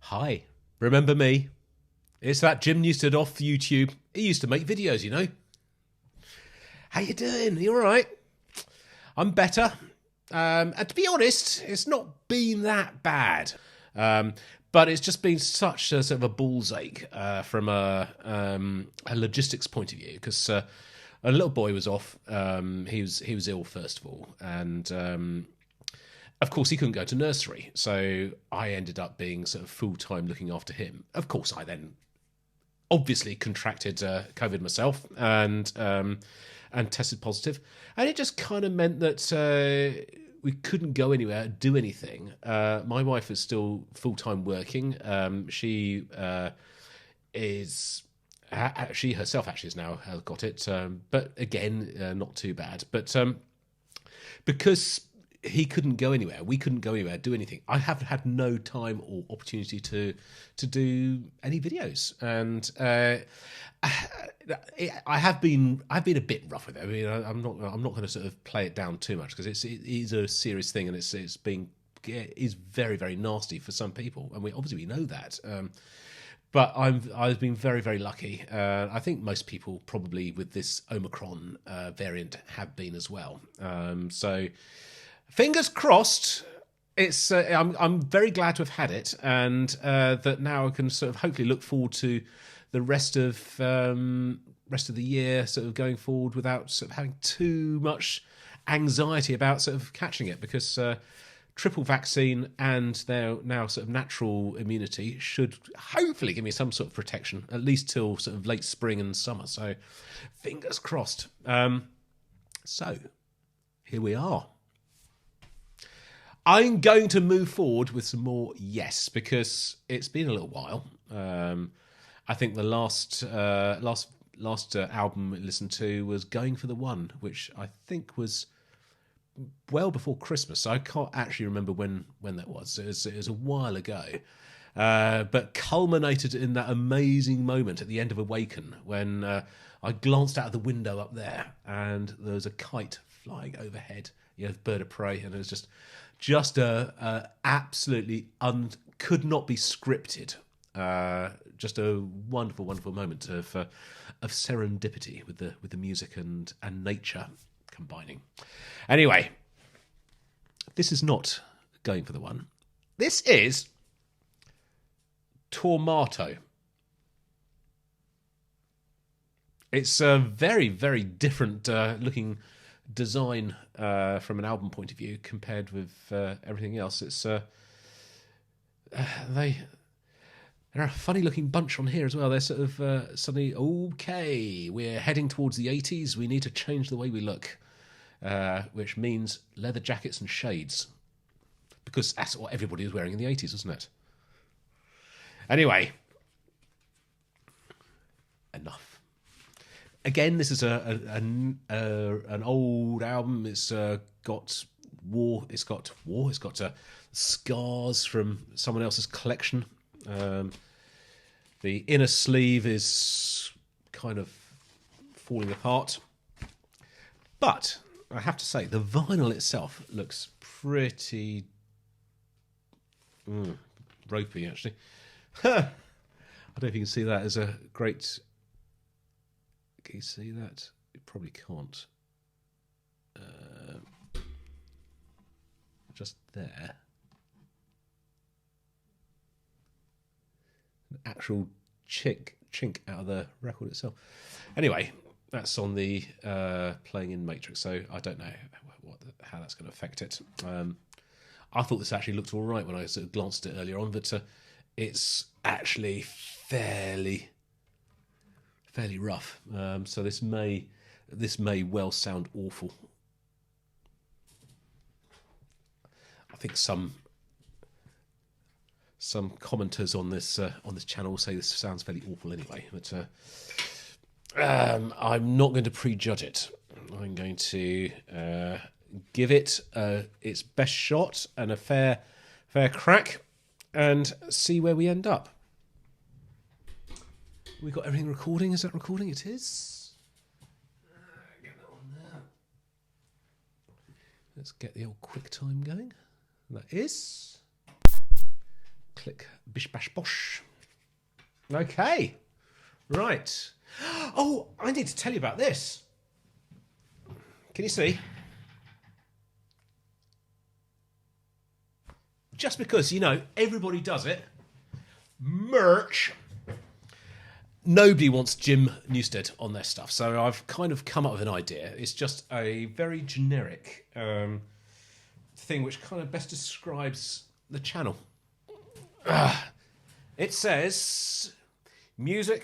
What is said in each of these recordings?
Hi, remember me? It's that Jim Newsted off YouTube. He used to make videos, you know. How you doing? You all right? I'm better. And to be honest, it's not been that bad. But it's just been such a sort of a balls ache from a logistics point of view because a little boy was off. He was ill first of all, and of course he couldn't go to nursery, so I ended up being sort of full time looking after him. Of course, I then obviously contracted COVID myself and tested positive, and it just kind of meant that we couldn't go anywhere, do anything. My wife is still full time working. She is. She herself actually has now got it, but again, not too bad. But because he couldn't go anywhere, we couldn't go anywhere, do anything. I have had no time or opportunity to do any videos, and I've been a bit rough with it. I mean, I'm not going to sort of play it down too much because it is a serious thing, and is very, very nasty for some people, and we know that. But I've been very, very lucky. I think most people probably with this Omicron variant have been as well. So fingers crossed. It's I'm very glad to have had it, and that now I can sort of hopefully look forward to the rest of the year, sort of going forward without sort of having too much anxiety about sort of catching it, because triple vaccine and now sort of natural immunity should hopefully give me some sort of protection, at least till sort of late spring and summer. So fingers crossed. So here we are. I'm going to move forward with some more yes, because it's been a little while. I think the last album we listened to was Going for the One, which I think was well before Christmas. So I can't actually remember when that was. It was a while ago, but culminated in that amazing moment at the end of Awaken when I glanced out of the window up there and there was a kite flying overhead, bird of prey, and it was just a absolutely could not be scripted. Just a wonderful, wonderful moment of serendipity with the music and nature combining. Anyway, this is not Going for the One. This is Tormato. It's a very, very different looking design from an album point of view compared with everything else. It's they're a funny looking bunch on here as well. They're sort of suddenly, okay, we're heading towards the 80s. We need to change the way we look, which means leather jackets and shades, because that's what everybody was wearing in the 80s, wasn't it? Anyway, enough. Again, this is an old album. It's got war. It's got scars from someone else's collection. The inner sleeve is kind of falling apart, but I have to say the vinyl itself looks pretty ropey, actually. I don't know if you can see that as a great. Can you see that? You probably can't. Just there. An actual chink out of the record itself. Anyway, that's on the playing in Matrix, so I don't know how that's going to affect it. I thought this actually looked all right when I sort of glanced at it earlier on, but it's actually fairly rough. So this may well sound awful. I think some commenters on this channel say this sounds fairly awful anyway, but I'm not going to prejudge it. I'm going to give it its best shot and a fair crack, and see where we end up. We got everything recording. Is that recording? It is. Get that on there. Let's get the old QuickTime going. That is. Click bish bash bosh. Okay. Right. Oh, I need to tell you about this. Can you see? Just because, you know, everybody does it. Merch. Nobody wants Jim Newstead on their stuff. So I've kind of come up with an idea. It's just a very generic thing which kind of best describes the channel. It says, music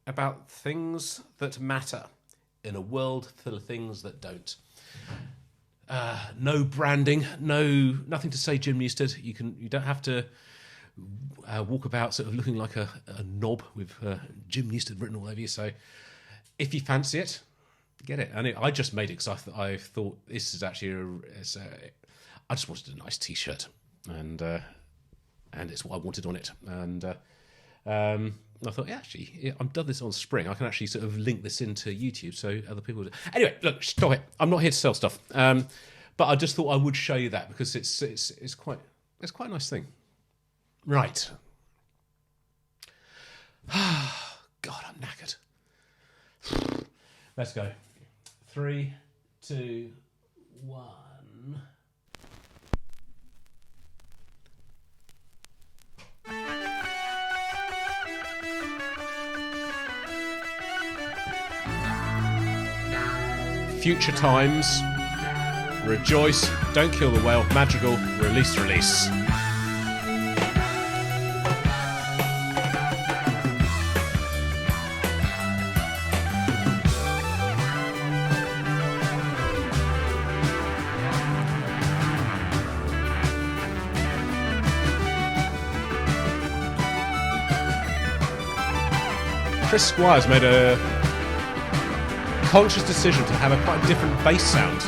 about things that matter in a world full of things that don't. No branding, nothing to say Jim Newstead. You don't have to walk about sort of looking like a knob with Jim Newstead written all over you. So if you fancy it, get it. And I just made it because I thought this is actually I just wanted a nice T-shirt, and it's what I wanted on it. And I thought, yeah, actually, I've done this on Spring. I can actually sort of link this into YouTube so other people do. Anyway, look, stop it. I'm not here to sell stuff. But I just thought I would show you that because it's quite a nice thing. Right. God, I'm knackered. Let's go. 3, 2, 1. Future times. Rejoice. Don't kill the whale. Magical. Release. Chris Squires made a conscious decision to have a quite different bass sound.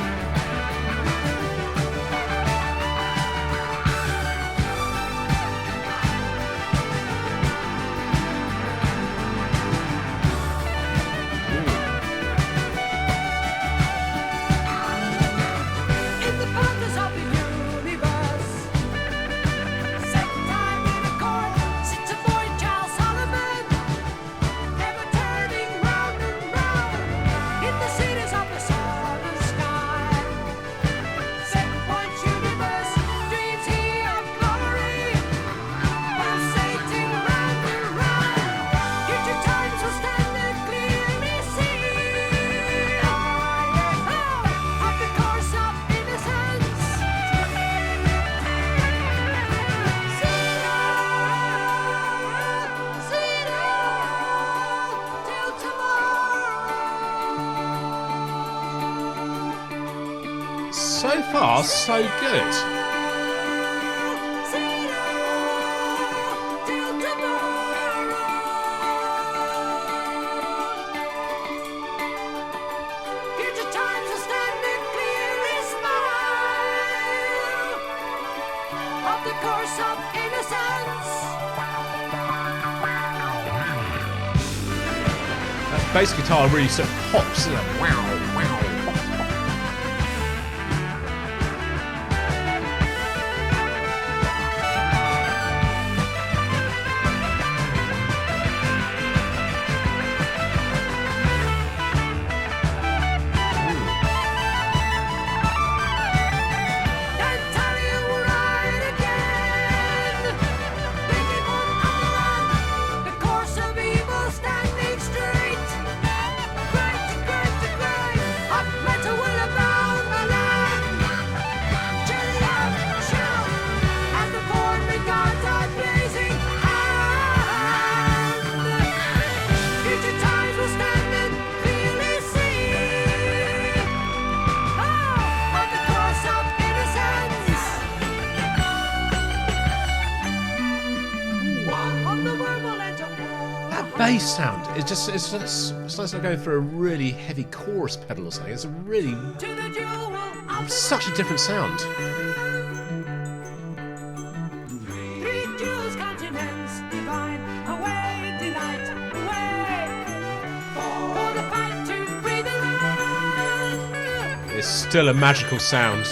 So far, so good. That bass guitar really sort of pops, isn't it? Wow. Bass sound. It's like going for a really heavy chorus pedal or something. It's a really such a different sound. It's still a magical sound.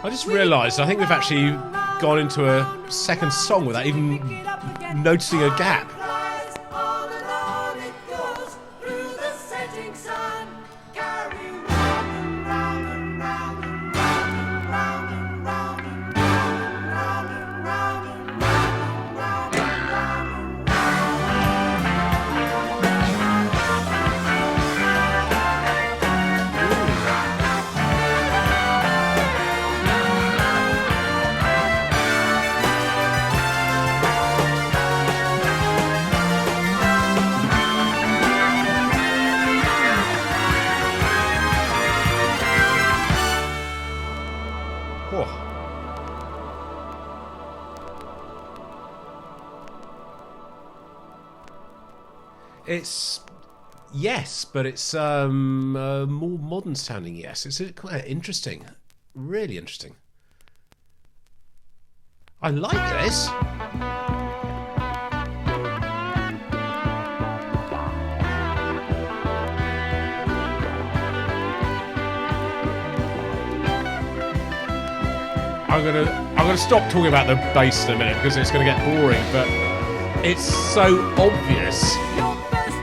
I just realised I think we've actually gone into a second song without even noticing a gap. It's yes, but it's a more modern sounding yes. It's quite interesting, really interesting. I like this. I'm gonna stop talking about the bass in a minute because it's gonna get boring, but it's so obvious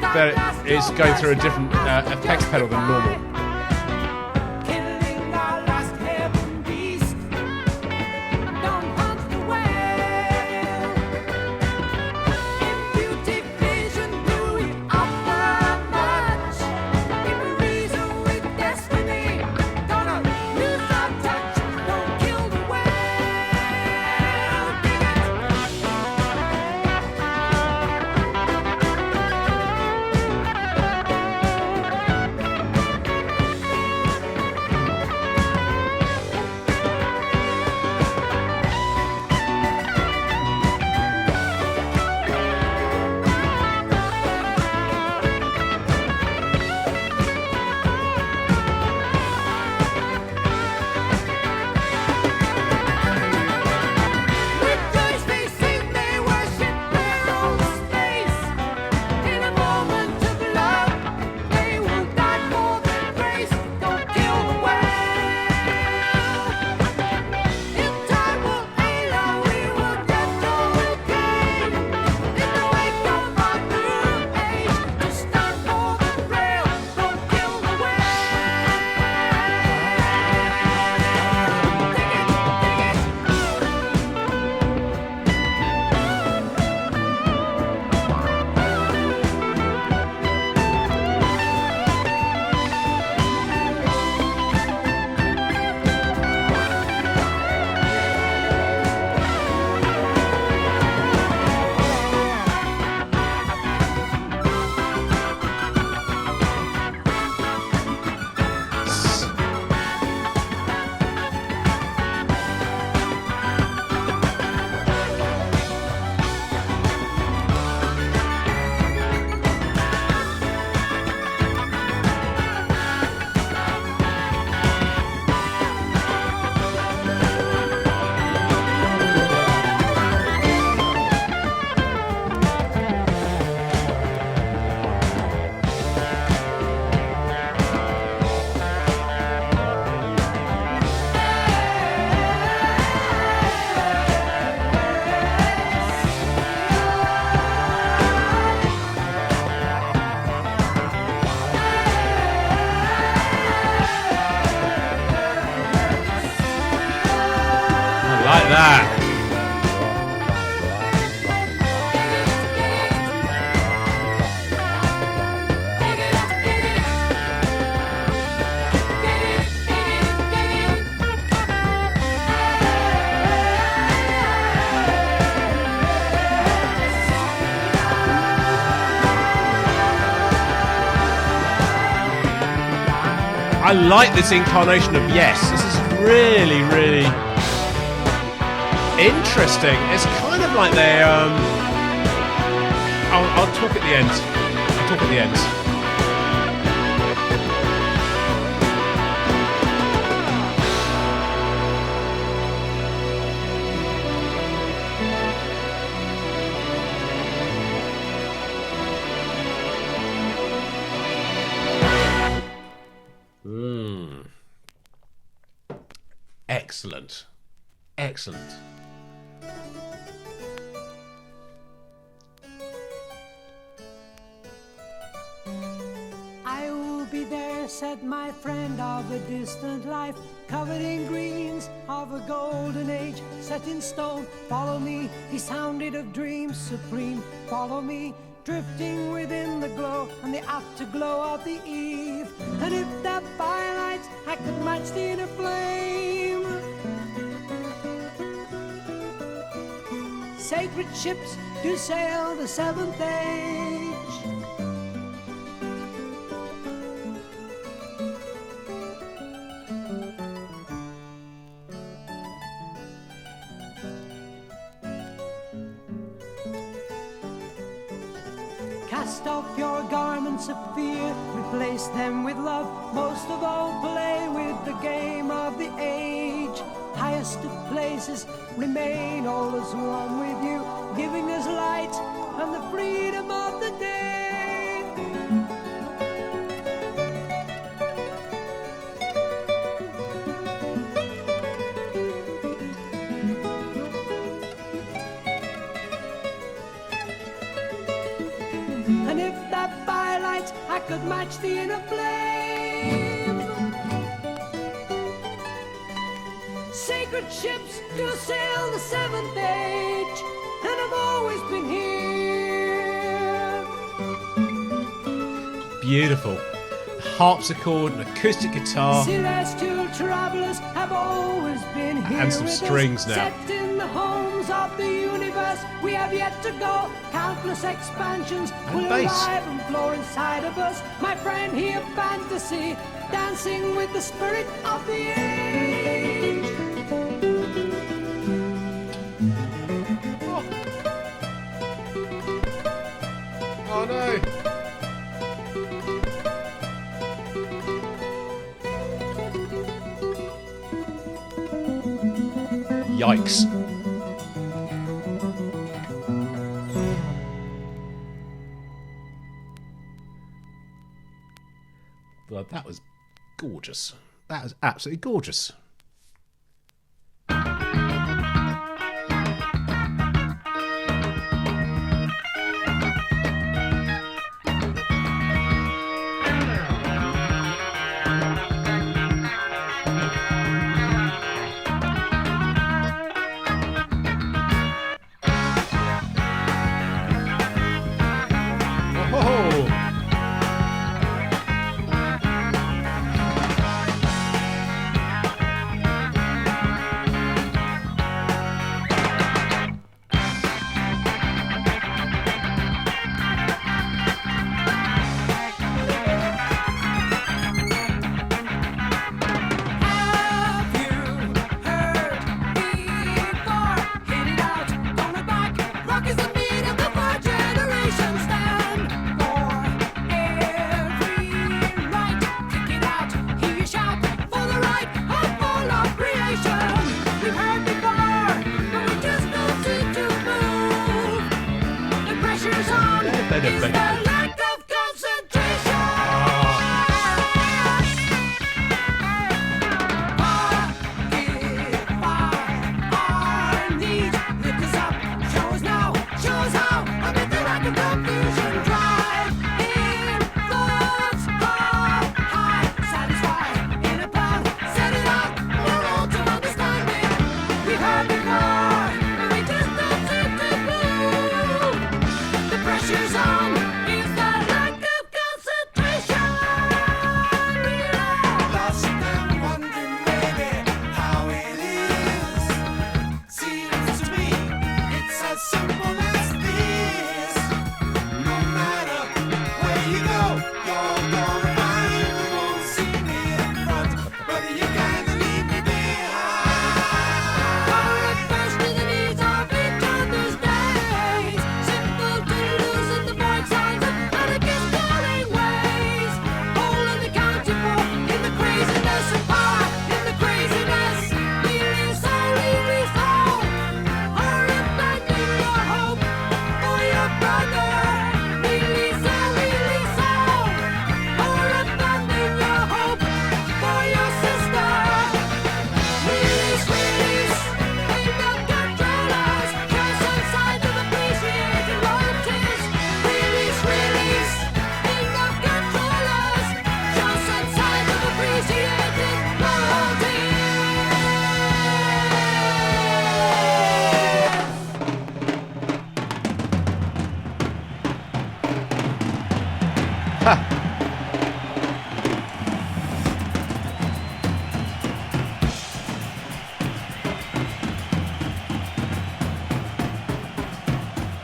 that it's going through a different effects pedal than normal. Like that. I like this incarnation of yes. This is really, really interesting. It's kind of like they I'll talk at the end. I'll talk at the end. Excellent. Excellent. I will be there, said my friend of a distant life, covered in greens of a golden age, set in stone. Follow me, he sounded of dreams supreme. Follow me, drifting within the glow and the afterglow of the eve. And if that firelight I could match the inner flame, sacred ships do sail the seventh age. Cast off your garments of fear, replace them with love. Most of all, play with the game of the age. Highest of places, remain all as one with you, giving us light and the freedom of the day. And if that firelight I could match the inner flame, sacred ships do sail the seventh age, and I've always been here. Beautiful. Harpsichord, an acoustic guitar. Celestial travelers have always been here. And some with strings us, now. Set in the homes of the universe, we have yet to go. Countless expansions will bass. arrive and flow inside of us. My friend here, fantasy, dancing with the spirit of the age. Oh no. Yikes. Well, that was gorgeous. That was absolutely gorgeous. Oh! Have you heard before? Hit it out, gonna back. Rock is the beat of the four generations. Stand for every right. Kick it out, hear you shout for the right of all of creation. We've heard before, but we just don't seem to move. The pressure's on, it's the lack of concentration. Pressure's on.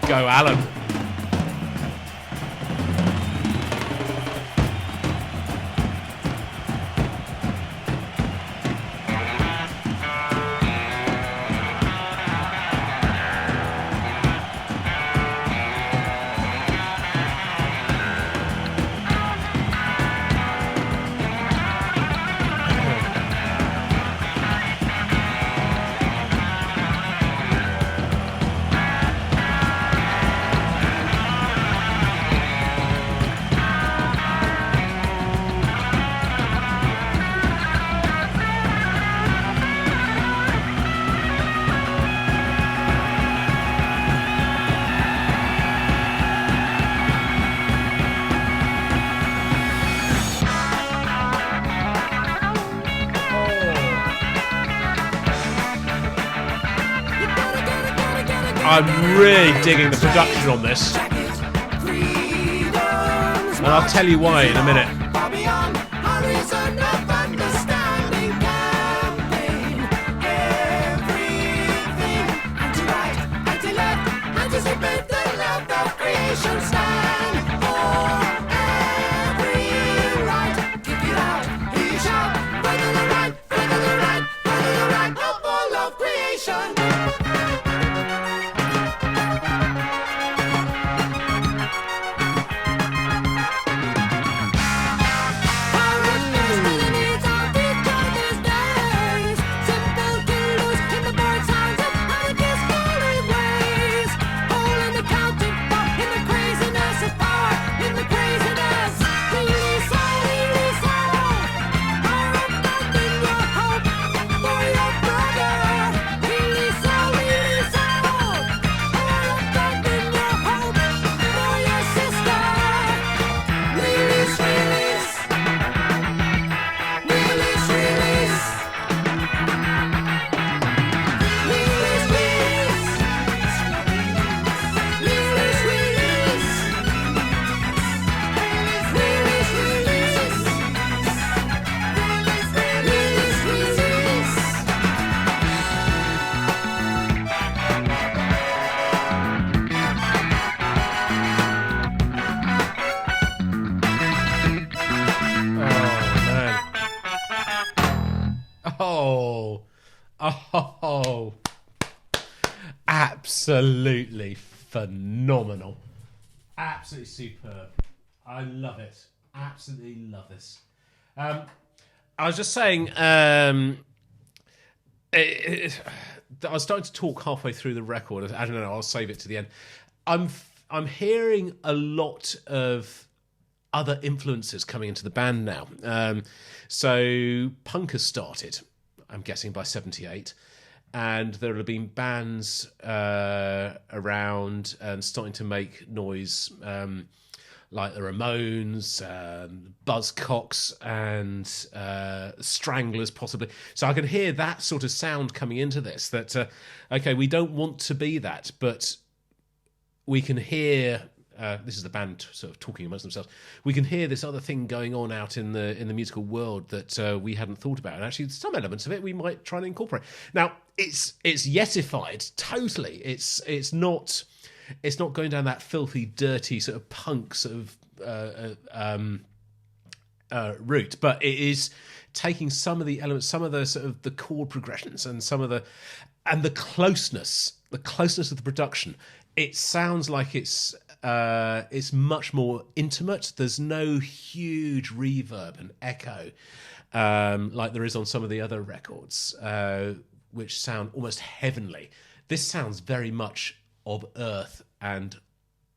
Go, Alan. I'm really digging the production on this, and I'll tell you why in a minute. Oh, absolutely phenomenal. Absolutely superb. I love it. Absolutely love this. I was just saying, I was starting to talk halfway through the record. I don't know, I'll save it to the end. I'm hearing a lot of other influences coming into the band now. So punk has started, I'm guessing by 78, and there have been bands around and starting to make noise, like the Ramones, Buzzcocks, and Stranglers, possibly. So I can hear that sort of sound coming into this. That okay, we don't want to be that, but we can hear. This is the band sort of talking amongst themselves. We can hear this other thing going on out in the musical world that we hadn't thought about, and actually some elements of it we might try and incorporate. Now it's yesified totally. It's not going down that filthy, dirty sort of punk sort of route, but it is taking some of the elements, some of the sort of the chord progressions, and some of the closeness of the production. It sounds like it's much more intimate. There's no huge reverb and echo like there is on some of the other records, which sound almost heavenly. This sounds very much of Earth and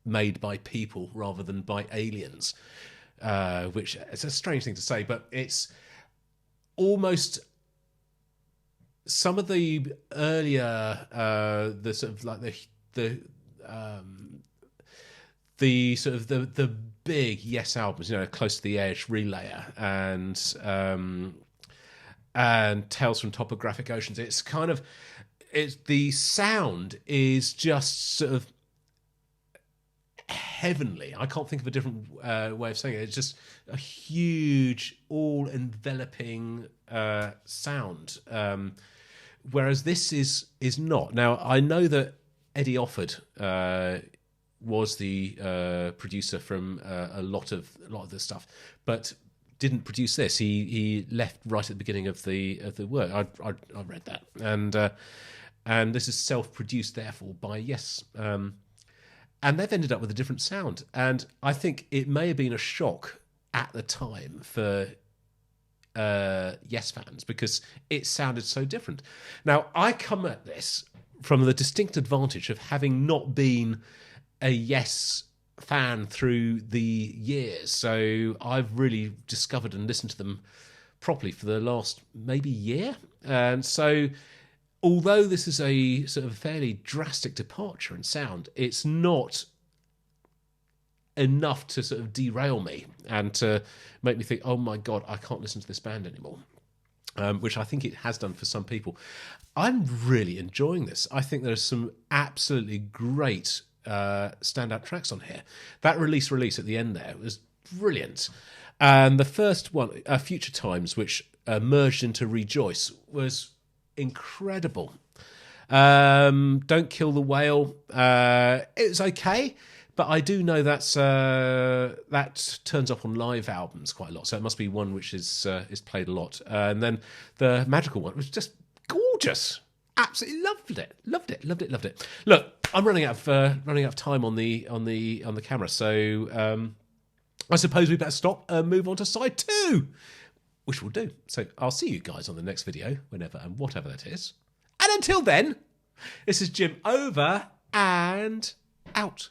made by people rather than by aliens, which it's a strange thing to say, but it's almost some of the earlier the sort of like the sort of the big Yes albums, Close to the Edge, Relayer, and Tales from Topographic Oceans. It's kind of the sound is just sort of heavenly. I can't think of a different way of saying it. It's just a huge, all-enveloping sound. Whereas this is not. Now, I know that Eddie Offord was the producer from a lot of the stuff, but didn't produce this. He left right at the beginning of the work. I read that, and this is self-produced, therefore, by Yes. And they've ended up with a different sound. And I think it may have been a shock at the time for Yes fans because it sounded so different. Now, I come at this from the distinct advantage of having not been a Yes fan through the years. So I've really discovered and listened to them properly for the last maybe year. And so although this is a sort of fairly drastic departure in sound, it's not enough to sort of derail me and to make me think, oh my God, I can't listen to this band anymore, which I think it has done for some people. I'm really enjoying this. I think there's some absolutely great standout tracks on here. That release at the end there was brilliant. And the first one, Future Times, which merged into Rejoice, was incredible. Don't Kill the Whale. It was okay, but I do know that turns up on live albums quite a lot. So it must be one which is played a lot. And then the Magical one was just gorgeous. Absolutely loved it. Look, I'm running out of time on the camera, so I suppose we better stop and move on to side 2. Which we'll do. So I'll see you guys on the next video, whenever and whatever that is. And until then, this is Jim over and out.